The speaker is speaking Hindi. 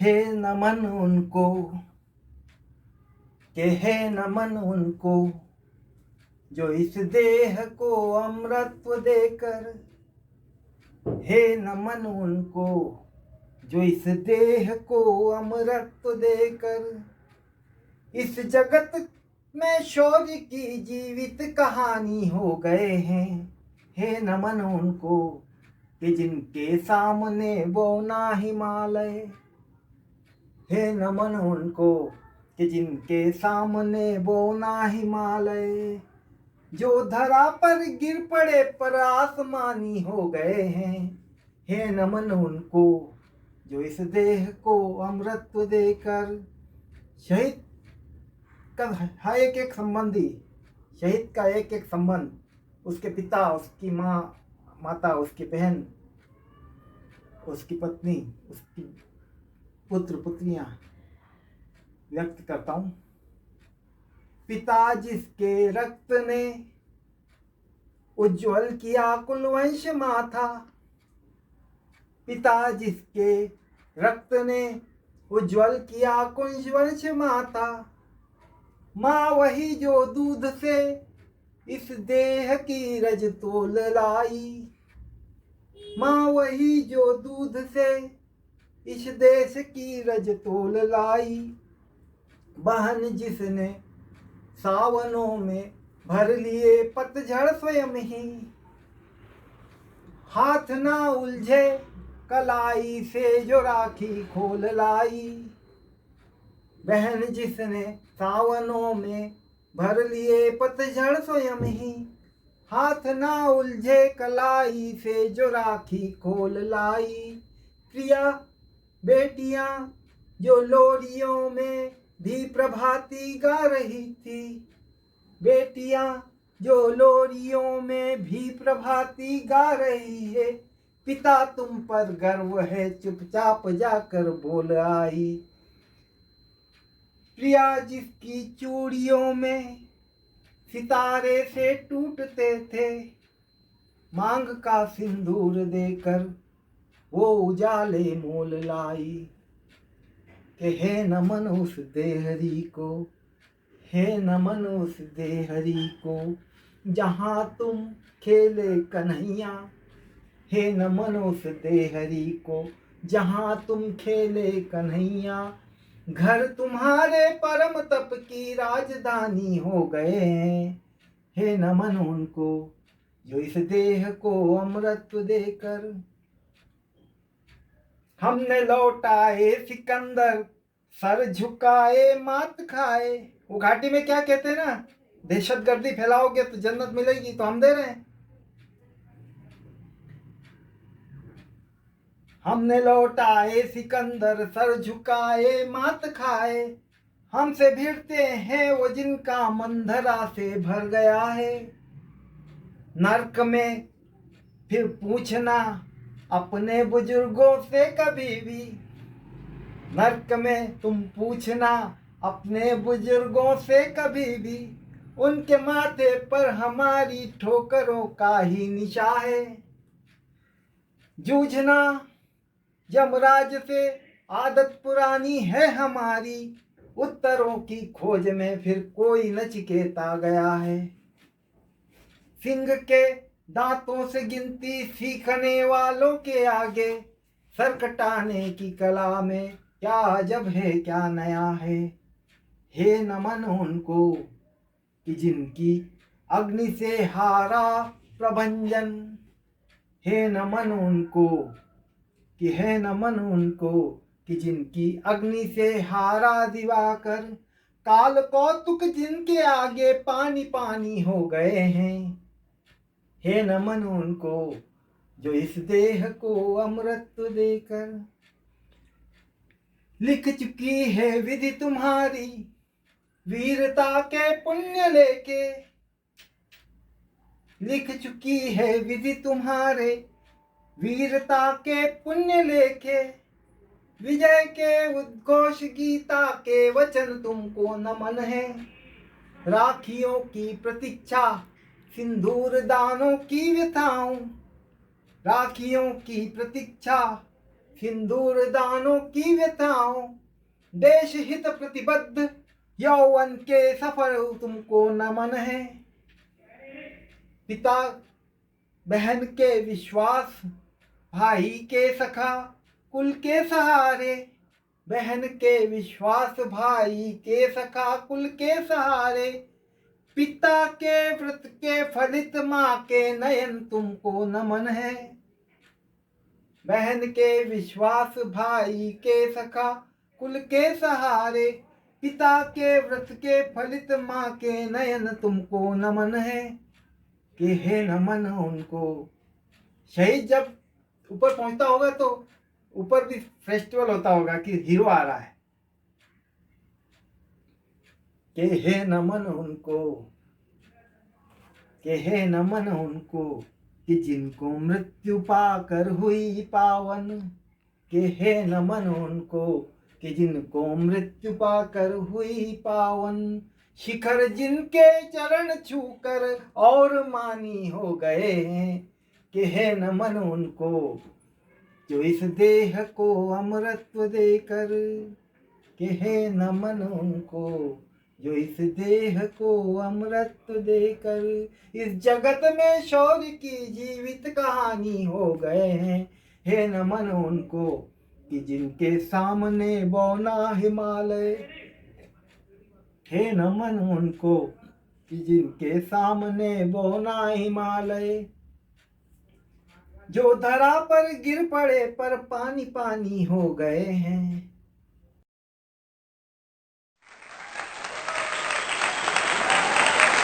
हे नमन उनको के हे नमन उनको जो इस देह को अमृतत्व देकर, हे नमन उनको जो इस देह को अमृतत्व देकर इस जगत में शौर्य की जीवित कहानी हो गए हैं। हे नमन उनको कि जिनके सामने बोना हिमालय, हे नमन उनको कि जिनके सामने बोना हिमालय, जो धरा पर गिर पड़े पर आसमानी हो गए हैं। हे नमन उनको जो इस देह को अमृतत्व देकर शहीद का है एक एक संबंधी, शहीद का एक एक संबंध, उसके पिता, उसकी माँ, माता, उसकी बहन, उसकी पत्नी, उसकी पुत्र पुत्रियां व्यक्त करता हूँ। पिता जिसके रक्त ने उज्ज्वल किया कुलवंश माथा, पिता जिसके रक्त ने उज्ज्वल किया कुलवंश माता, माँ वही जो दूध से इस देह की रज तोल लाई, माँ वही जो दूध से इस देश की रज तोल लाई, बहन जिसने सावनों में भर लिए पतझड़ स्वयं ही, हाथ ना उलझे कलाई से जो राखी खोल लाई, बहन जिसने सावनों में भर लिए पतझड़ स्वयं ही, हाथ ना उलझे कलाई से जो राखी खोल लाई। प्रिया बेटियां जो लोरियों में भी प्रभाती गा रही थी, बेटियां जो लोरियों में भी प्रभाती गा रही है, पिता तुम पर गर्व है चुपचाप जाकर बोल आई। प्रिया जिसकी चूड़ियों में सितारे से टूटते थे, मांग का सिंदूर देकर वो उजाले मोल लाई, कि हे नमन उस देहरी को, हे नमन उस देहरी को जहाँ तुम खेले कन्हैया, हे नमन उस देहरी को जहाँ तुम खेले कन्हैया, घर तुम्हारे परम तप की राजधानी हो गए हैं। हे नमन उनको जो इस देह को अमृतत्व देकर हमने लौटाए सिकंदर, सर झुकाए मात खाए। वो घाटी में क्या कहते हैं ना, दहशतगर्दी फैलाओगे तो जन्नत मिलेगी, तो हम दे रहे हैं। हमने लौटाए सिकंदर, सर झुकाए मात खाए, हमसे भिड़ते हैं वो जिनका मंधरा से भर गया है। नर्क में फिर पूछना अपने बुजुर्गों से कभी भी, नर्क में तुम पूछना अपने बुजुर्गों से कभी भी, उनके माथे पर हमारी ठोकरों का ही निशा है। जूझना यमराज से आदत पुरानी है हमारी, उत्तरों की खोज में फिर कोई नचिकेता गया है। सिंह के दांतों से गिनती सीखने वालों के आगे, सर कटाने की कला में क्या अजब है क्या नया है। हे नमन उनको कि जिनकी अग्नि से हारा प्रभंजन, हे नमन उनको कि हे नमन उनको कि जिनकी अग्नि से हारा दिवाकर, काल कौतुक जिनके आगे पानी पानी हो गए हैं। हे नमन उनको जो इस देह को अमृत देकर लिख चुकी है विधि तुम्हारी वीरता के पुण्य लेके, लिख चुकी है विधि तुम्हारे वीरता के पुण्य लेके, विजय के उद्घोष गीता के वचन तुमको नमन है। राखियों की प्रतीक्षा सिंदूर दानों की व्यथाओं, राखियों की प्रतीक्षा सिंदूर दानों की व्यथाओं, देश हित प्रतिबद्ध यौवन के सफर तुमको नमन है। पिता बहन के विश्वास, भाई के सखा कुल के सहारे, बहन के विश्वास, भाई के सखा कुल के सहारे, पिता के व्रत के फलित माँ के नयन तुमको नमन है। बहन के विश्वास, भाई के सखा कुल के सहारे, पिता के व्रत के फलित माँ के नयन तुमको नमन है। कि हे नमन उनको। शहीद जब ऊपर पहुंचता होगा तो ऊपर भी फेस्टिवल होता होगा कि हीरो आ रहा है। कि हे नमन उनको, कि हे नमन उनको कि जिनको मृत्यु पाकर हुई पावन। कि हे नमन उनको कि जिनको मृत्यु पाकर हुई पावन, शिखर जिनके चरण छूकर और मानी हो गए हैं। कि हे नमन उनको जो इस देह को अमरत्व देकर। कि हे नमन उनको जो इस देह को अमृत देकर इस जगत में शौर्य की जीवित कहानी हो गए हैं। हे नमन उनको कि जिनके सामने बौना हिमालय। हे नमन उनको कि जिनके सामने बौना हिमालय, जो धरा पर गिर पड़े पर पानी पानी हो गए हैं।